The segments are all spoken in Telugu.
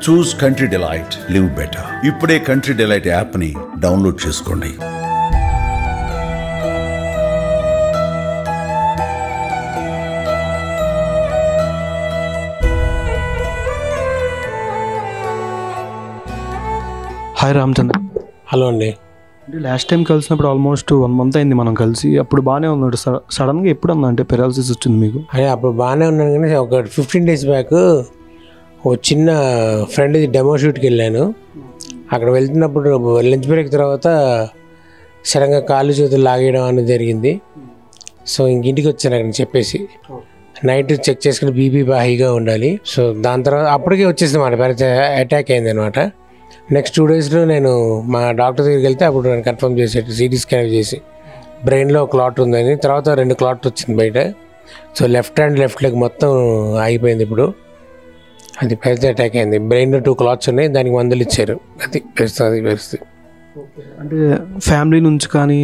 చూస్ కంట్రీ డిలైట్, లివ్ బెటర్. ఇప్పుడే కంట్రీ డిలైట్ యాప్ని డౌన్లోడ్ చేసుకోండి. హాయ్ రామచంద్ర. హలో అండి. అంటే లాస్ట్ టైం కలిసినప్పుడు ఆల్మోస్ట్ 1 month అయింది మనం కలిసి. అప్పుడు బాగానే ఉన్నాడు. సడన్గా ఎప్పుడు అంటే పెరాలసిస్ వచ్చింది మీకు? అదే అప్పుడు బాగానే ఉన్నాను కానీ ఒక 15 days బ్యాక్ ఒక చిన్న ఫ్రెండ్ డెమో షూట్కి వెళ్ళాను. అక్కడ వెళ్తున్నప్పుడు లంచ్ బ్రేక్ తర్వాత సడన్గా కాళ్ళు చేతులు లాగేయడం అనేది జరిగింది. సో ఇంటికి వచ్చాను అక్కడ చెప్పేసి. నైట్ చెక్ చేసుకుని బీపీ హైగా ఉండాలి. సో దాని తర్వాత అప్పటికే వచ్చేసింది అన్నమాట, అటాక్ అయింది అనమాట. నెక్స్ట్ 2 daysలో నేను మా డాక్టర్ దగ్గరికి వెళ్తే అప్పుడు నేను కన్ఫర్మ్ చేసేది, సిటీ స్కాన్ చేసి బ్రెయిన్లో క్లాట్ ఉందని. తర్వాత 2 clots వచ్చింది బయట. So left hand left leg మొత్తం ఆగిపోయింది. ఇప్పుడు అది పెద్ద అటాక్ అయింది. బ్రెయిన్లో 2 clots ఉన్నాయి, దానికి మందులు ఇచ్చారు. అది పరిస్థితి. అంటే ఫ్యామిలీ నుంచి కానీ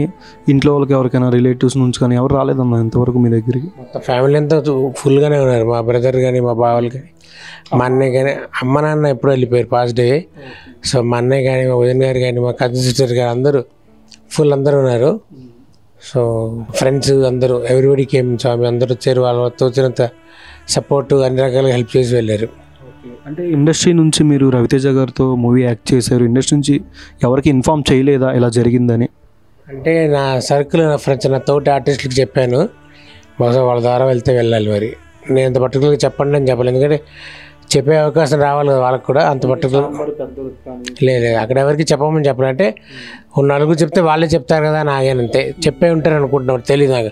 ఇంట్లో వాళ్ళకి ఎవరికైనా రిలేటివ్స్ నుంచి కానీ ఎవరు రాలేదన్నా ఇంతవరకు మీ దగ్గరికి? మొత్తం ఫ్యామిలీ అంతా ఫుల్గానే ఉన్నారు. మా బ్రదర్ కానీ మా బావలు కానీ మా అన్నయ్య కానీ. అమ్మ నాన్న ఎప్పుడు వెళ్ళిపోయారు పాస్ట్ డే. సో మా అన్నయ్య కానీ మా వదిన గారు కానీ మా కజిన్ సిస్టర్ కానీ అందరూ అందరూ ఉన్నారు. సో ఫ్రెండ్స్ అందరూ ఎవ్రీబడి కేమ్. స్వామి అందరూ వచ్చారు. వాళ్ళతో వచ్చినంత సపోర్ట్ అన్ని రకాలుగా హెల్ప్ చేసి వెళ్ళారు. అంటే ఇండస్ట్రీ నుంచి మీరు రవితేజ గారితో మూవీ యాక్ట్ చేశారు. ఇండస్ట్రీ నుంచి ఎవరికి ఇన్ఫార్మ్ చేయలేదా ఇలా జరిగిందని? అంటే నా సర్కిల్, నా ఫ్రెండ్స్, నా తోటి ఆర్టిస్టులకు చెప్పాను. బహుశా వాళ్ళ ద్వారా వెళ్తే వెళ్ళాలి. మరి నేను అంత పర్టికులర్గా చెప్పండి అని చెప్పాలి, ఎందుకంటే చెప్పే అవకాశం రావాలి కదా వాళ్ళకి కూడా. అంత పర్టికులర్ లేదు, అక్కడ ఎవరికి చెప్పమని చెప్పాలంటే 4 చెప్తే వాళ్ళే చెప్తారు కదా అని ఆగానంతే. చెప్పే ఉంటారు అనుకుంటున్నారు, తెలియదు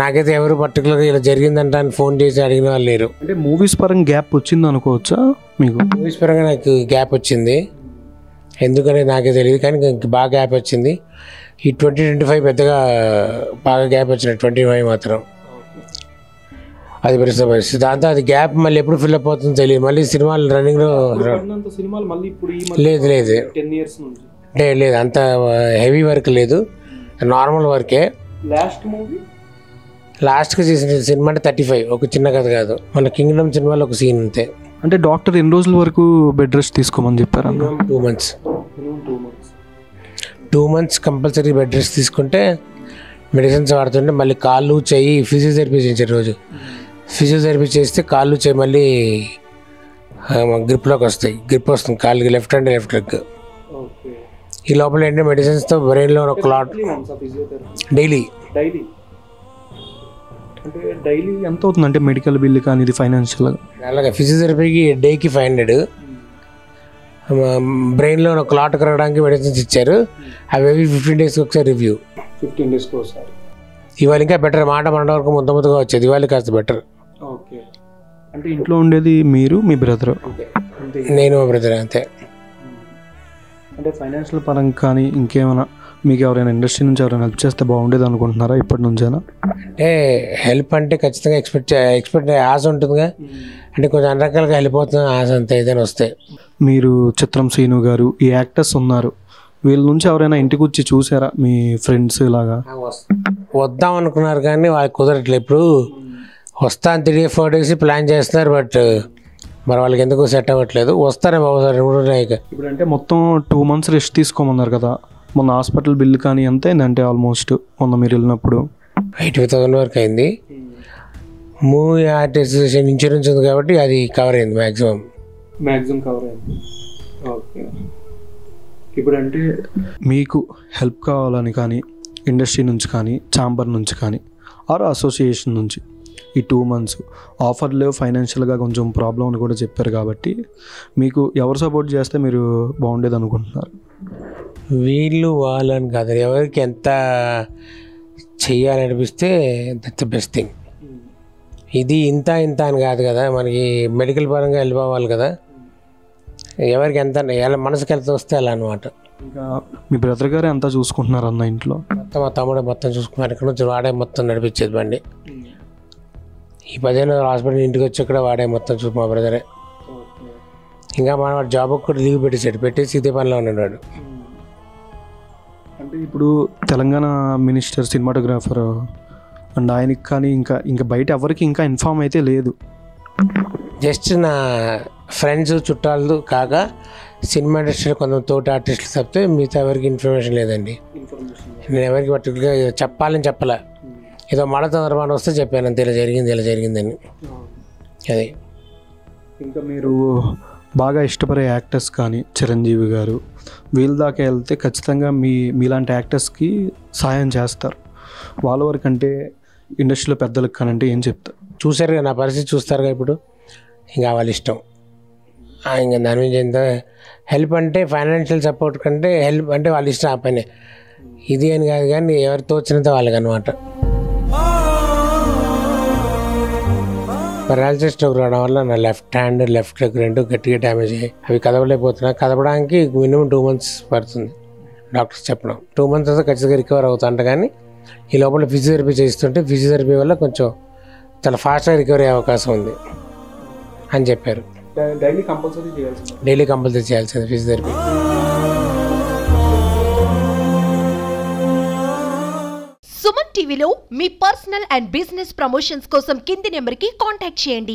నాకైతే ఎవరు పర్టికులర్గా ఇలా జరిగిందంట అని ఫోన్ చేసి అడిగిన వాళ్ళు లేరు. అంటే మూవీస్ పరంగా గ్యాప్ వచ్చింది అనుకోవచ్చా మీకు? మూవీస్ పరంగా నాకు గ్యాప్ వచ్చింది, ఎందుకనేది నాకే తెలియదు, కానీ బాగా గ్యాప్ వచ్చింది. ఈ 2025 పెద్దగా బాగా గ్యాప్ వచ్చినాయి. 25 మాత్రం అది పరిస్థితి. దాంతో అది గ్యాప్ మళ్ళీ ఎప్పుడు ఫిల్అప్ అవుతుందో తెలియదు. మళ్ళీ సినిమాలు రన్నింగ్లో లేదు లేదు అంత హెవీ వర్క్ లేదు, నార్మల్ వర్కే. లాస్ట్గా చేసిన సినిమా అంటే 35, ఒక చిన్న కథ కాదు. మన కింగ్డమ్ సినిమాలో ఒక సీన్ అంతే. అంటే డాక్టర్ ఎన్ని రోజుల వరకు బెడ్ రెస్ట్ తీసుకోమని చెప్పారు? 2 months. 2 months compulsory bed rest తీసుకుంటే మెడిసిన్స్ వాడుతుంటే మళ్ళీ కాళ్ళు చెయ్యి ఫిజియోథెరపీ చేయించారు. రోజు ఫిజియోథెరపీ చేస్తే కాళ్ళు చెయ్యి మళ్ళీ గ్రిప్లోకి వస్తాయి. గ్రిప్ వస్తుంది కాళ్ళకి, లెఫ్ట్ హ్యాండ్ లెఫ్ట్ లెగ్. ఈ లోపల ఏంటంటే మెడిసిన్స్తో బ్రెయిన్లో ఒక క్లాట్ డైలీ. అంటే డైలీ ఎంత అవుతుంది అంటే మెడికల్ బిల్ కానీ ఇది ఫైనాన్షియల్గా? అలాగే ఫిజియోథెరపీకి డేకి 500. బ్రెయిన్లో ఒక క్లాట్ కరగడానికి మెడిసిన్స్ ఇచ్చారు. అవి 15 days ఒకసారి రివ్యూ. 15 days ఒకసారి. ఇవాళ ఇంకా బెటర్, మాట మన వరకు ముద్దగా వచ్చేది. ఇవాళ కాస్త బెటర్. ఓకే. అంటే ఇంట్లో ఉండేది మీరు, మీ బ్రదర్? నేను మా బ్రదర్ అంతే. అంటే ఫైనాన్షియల్ పరంగా కానీ ఇంకేమైనా మీకు ఎవరైనా ఇండస్ట్రీ నుంచి ఎవరైనా హెల్ప్ చేస్తే బాగుండేది అనుకుంటున్నారా ఇప్పటి నుంచైనా? అంటే హెల్ప్ అంటే ఖచ్చితంగా ఎక్స్పెక్ట్ ఆశ ఉంటుందిగా. అంటే కొంచెం అన్ని రకాలుగా హెల్ప్ అవుతుంది ఆశ అంతే, ఏదైనా వస్తే. మీరు చిత్రం శ్రీను గారు, ఈ యాక్టర్స్ ఉన్నారు, వీళ్ళ నుంచి ఎవరైనా ఇంటికి వచ్చి చూసారా మీ ఫ్రెండ్స్ ఇలాగా? వద్దాం అనుకున్నారు కానీ వాళ్ళకి కుదరట్లేదు. ఇప్పుడు వస్తాను 3-4 days ప్లాన్ చేస్తున్నారు, బట్ మరి వాళ్ళకి ఎందుకు సెట్ అవ్వట్లేదు. వస్తారే బాబు సార్. ఇప్పుడు అంటే మొత్తం 2 months రెస్ట్ తీసుకోమన్నారు కదా. మొన్న హాస్పిటల్ బిల్ కానీ ఎంత అయిందంటే ఆల్మోస్ట్ మొన్న మీరు వెళ్ళినప్పుడు 80,000 వరకు అయింది. మూవీ ఆర్టిస్ట్ ఇన్సూరెన్స్ ఉంది కాబట్టి అది కవర్ అయింది మ్యాక్సిమం కవర్ అయింది. ఓకే. ఇప్పుడు అంటే మీకు హెల్ప్ కావాలని కానీ ఇండస్ట్రీ నుంచి కానీ ఛాంబర్ నుంచి కానీ ఆర్ అసోసియేషన్ నుంచి ఈ 2 months ఆఫర్ లేవు, ఫైనాన్షియల్గా కొంచెం ప్రాబ్లం అని కూడా చెప్పారు కాబట్టి మీకు ఎవరు సపోర్ట్ చేస్తే మీరు బాగుండేది అనుకుంటున్నారు? వీళ్ళు వాళ్ళని కాదు, ఎవరికి ఎంత చెయ్యాలనిపిస్తే దట్స్ ద బెస్ట్ థింగ్. ఇది ఇంత అని కాదు కదా, మనకి మెడికల్ పరంగా వెళ్ళిపోవాలి కదా. ఎవరికి ఎంత ఎలా మనసుకి ఎంత వస్తే అలా అనమాట. ఇంకా మీ బ్రదర్ గారే అంతా చూసుకుంటున్నారు అన్న ఇంట్లో? మొత్తం మా తమ్ముడే మొత్తం చూసుకున్నారు. ఇక్కడ నుంచి వాడే మొత్తం నడిపించేది బండి. ఈ 15 రోజులు హాస్పిటల్ ఇంటికి వచ్చి ఇక్కడ వాడే మొత్తం చూసి మా బ్రదరే. ఇంకా మన జాబ్కి కూడా లీవ్ పెట్టేసి ఇదే పనిలో ఉన్నాడు. అంటే ఇప్పుడు తెలంగాణ మినిస్టర్, సినిమాటోగ్రాఫర్ అండ్ ఆయనకి కానీ ఇంకా బయట ఎవరికి ఇంకా ఇన్ఫామ్ అయితే లేదు. జస్ట్ నా ఫ్రెండ్స్ చుట్టాలు కాక సినిమా ఇండస్ట్రీలో కొంతమంది తోటి ఆర్టిస్టులు తప్పితే మిగతా ఎవరికి ఇన్ఫర్మేషన్ లేదండి. నేను ఎవరికి పర్టికులర్గా చెప్పాలని చెప్పలే, ఏదో మడ తొందరపాటు వస్తే చెప్పాను అంతే, ఇలా జరిగిందని. అది ఇంకా మీరు బాగా ఇష్టపడే యాక్టర్స్ కానీ చిరంజీవి గారు వీళ్ళ దాకా వెళ్తే ఖచ్చితంగా మీలాంటి యాక్టర్స్కి సాయం చేస్తారు. వాళ్ళ వరకు అంటే ఇండస్ట్రీలో పెద్దలకు కానంటే ఏం చెప్తారు? చూసారుగా నా పరిస్థితి, చూస్తారుగా ఇప్పుడు. ఇంకా వాళ్ళ ఇష్టం. ఇంకా దాని మీద ఎంత హెల్ప్ అంటే ఫైనాన్షియల్ సపోర్ట్ కంటే హెల్ప్ అంటే వాళ్ళ ఇష్టం. ఆ పైన ఇది అని కాదు, కానీ ఎవరు తోచినంత వాళ్ళకి అనమాట. పెరాలసిస్ స్ట్రోక్ రావడం వల్ల నా లెఫ్ట్ హ్యాండ్ లెఫ్ట్ లెగ్ రెండు గట్టిగా డ్యామేజ్ అయ్యాయి. అవి కదవలేకపోతున్నా. కదపడానికి మినిమం 2 months పడుతుంది డాక్టర్స్ చెప్పడం. 2 months అయితే ఖచ్చితంగా రికవర్ అవుతాంట. కానీ ఈ లోపల ఫిజియోథెరపీ చేస్తుంటే ఫిజియోథెరపీ వల్ల కొంచెం చాలా ఫాస్ట్గా రికవరీ అయ్యే అవకాశం ఉంది అని చెప్పారు. డైలీ కంపల్సరీ చేయాల్సింది ఫిజియోథెరపీ. సుమన్ టీవీలో మీ పర్సనల్ అండ్ బిజినెస్ ప్రమోషన్స్ కోసం కింది నెంబర్కి కాంటాక్ట్ చేయండి.